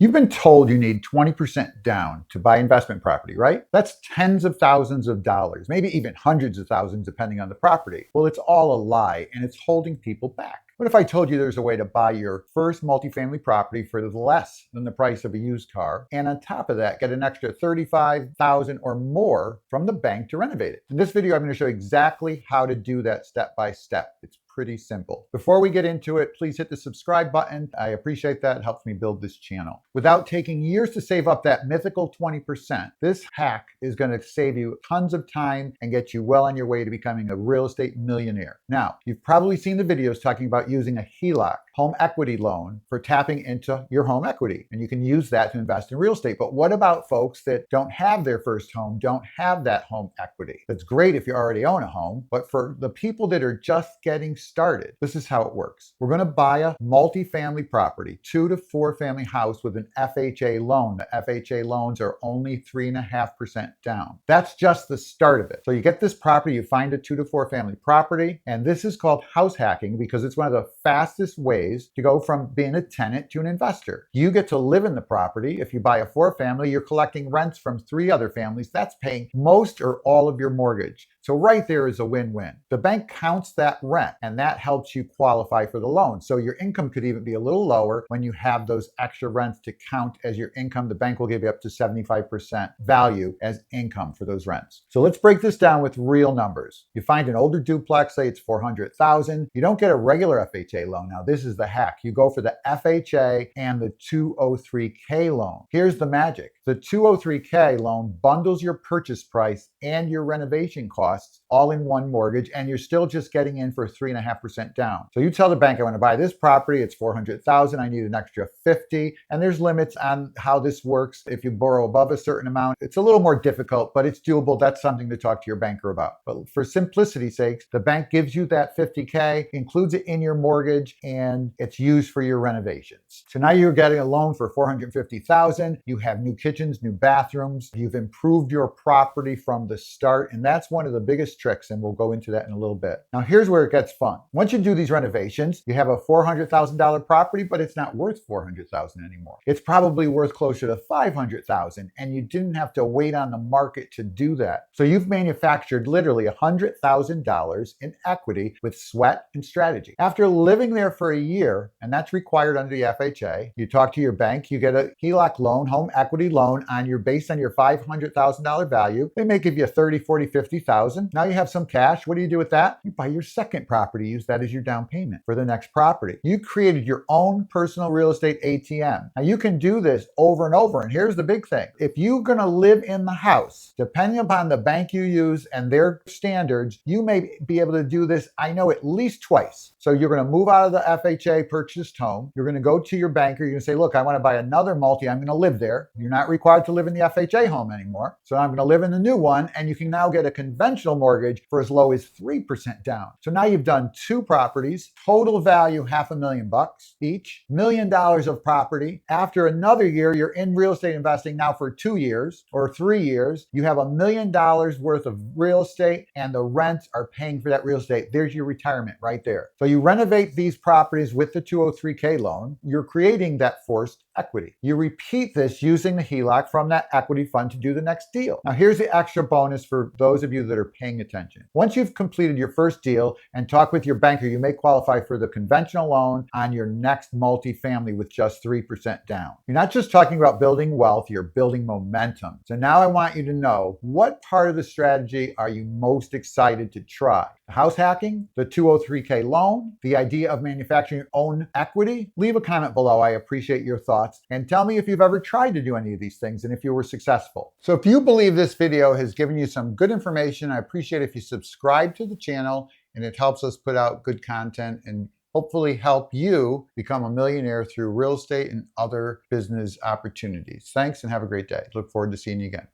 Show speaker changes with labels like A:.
A: You've been told you need 20% down to buy investment property, right? That's tens of thousands of dollars, maybe even hundreds of thousands depending on the property. Well, it's all a lie and it's holding people back. What if I told you there's a way to buy your first multifamily property for less than the price of a used car, and on top of that, get an extra $35,000 or more from the bank to renovate it? In this video, I'm going to show you exactly how to do that step by step. It's pretty simple. Before we get into it, please hit the subscribe button. I appreciate that. It helps me build this channel. Without taking years to save up that mythical 20%, this hack is going to save you tons of time and get you well on your way to becoming a real estate millionaire. Now, you've probably seen the videos talking about using a HELOC, home equity loan, for tapping into your home equity. And you can use that to invest in real estate. But what about folks that don't have their first home, don't have that home equity? That's great if you already own a home, but for the people that are just getting started, this is how it works. We're going to buy a multifamily property, 2 to 4 family house with an FHA loan. The FHA loans are only 3.5% down. That's just the start of it. So you get this property, you find a 2 to 4 family property, and this is called house hacking because it's one of the fastest ways to go from being a tenant to an investor. You get to live in the property. If you buy a 4 family, you're collecting rents from 3 other families. That's paying most or all of your mortgage. So right there is a win-win. The bank counts that rent and that helps you qualify for the loan. So your income could even be a little lower when you have those extra rents to count as your income. The bank will give you up to 75% value as income for those rents. So let's break this down with real numbers. You find an older duplex, say it's $400,000. You don't get a regular FHA loan. Now this is the hack. You go for the FHA and the 203K loan. Here's the magic. The 203K loan bundles your purchase price and your renovation costs all in one mortgage, and you're still just getting in for 3.5% down. So you tell the bank, I want to buy this property, it's $400,000, I need an extra 50, and there's limits on how this works. If you borrow above a certain amount, it's a little more difficult, but it's doable. That's something to talk to your banker about. But for simplicity's sake, the bank gives you that 50K, includes it in your mortgage, and it's used for your renovations. So now you're getting a loan for $450,000. You have new kitchens, new bathrooms. You've improved your property from the start, and that's one of the biggest tricks, and we'll go into that in a little bit. Now here's where it gets fun. Once you do these renovations, you have a $400,000 property, but it's not worth $400,000 anymore. It's probably worth closer to $500,000, and you didn't have to wait on the market to do that. So you've manufactured literally $100,000 in equity with sweat and strategy. After living there for a year, and that's required under the FHA, you talk to your bank, you get a HELOC loan, home equity loan based on your $500,000 value. They may give you 30, 40, 50,000. Now you have some cash. What do you do with that? You buy your second property, use that as your down payment for the next property. You created your own personal real estate ATM. Now you can do this over and over. And here's the big thing. If you're going to live in the house, depending upon the bank you use and their standards, you may be able to do this, I know, at least twice. So you're going to move out of the FHA purchased home. You're going to go to your banker. You're going to say, look, I want to buy another multi. I'm going to live there. You're not required to live in the FHA home anymore. So I'm going to live in the new one. And you can now get a conventional mortgage for as low as 3% down. So now you've done 2 properties, total value $500,000 each, $1 million of property. After another year, you're in real estate investing now for 2 years or 3 years. You have $1 million worth of real estate and the rents are paying for that real estate. There's your retirement right there. So you renovate these properties with the 203K loan. You're creating that forced equity. You repeat this using the HELOC from that equity fund to do the next deal. Now here's the extra bonus for those of you that are paying attention. Once you've completed your first deal and talk with your banker, you may qualify for the conventional loan on your next multifamily with just 3% down. You're not just talking about building wealth, you're building momentum. So now I want you to know, what part of the strategy are you most excited to try? The house hacking, the 203K loan, the idea of manufacturing your own equity? Leave a comment below. I appreciate your thoughts. And tell me if you've ever tried to do any of these things and if you were successful. So if you believe this video has given you some good information, I appreciate if you subscribe to the channel, and it helps us put out good content and hopefully help you become a millionaire through real estate and other business opportunities. Thanks and have a great day. Look forward to seeing you again.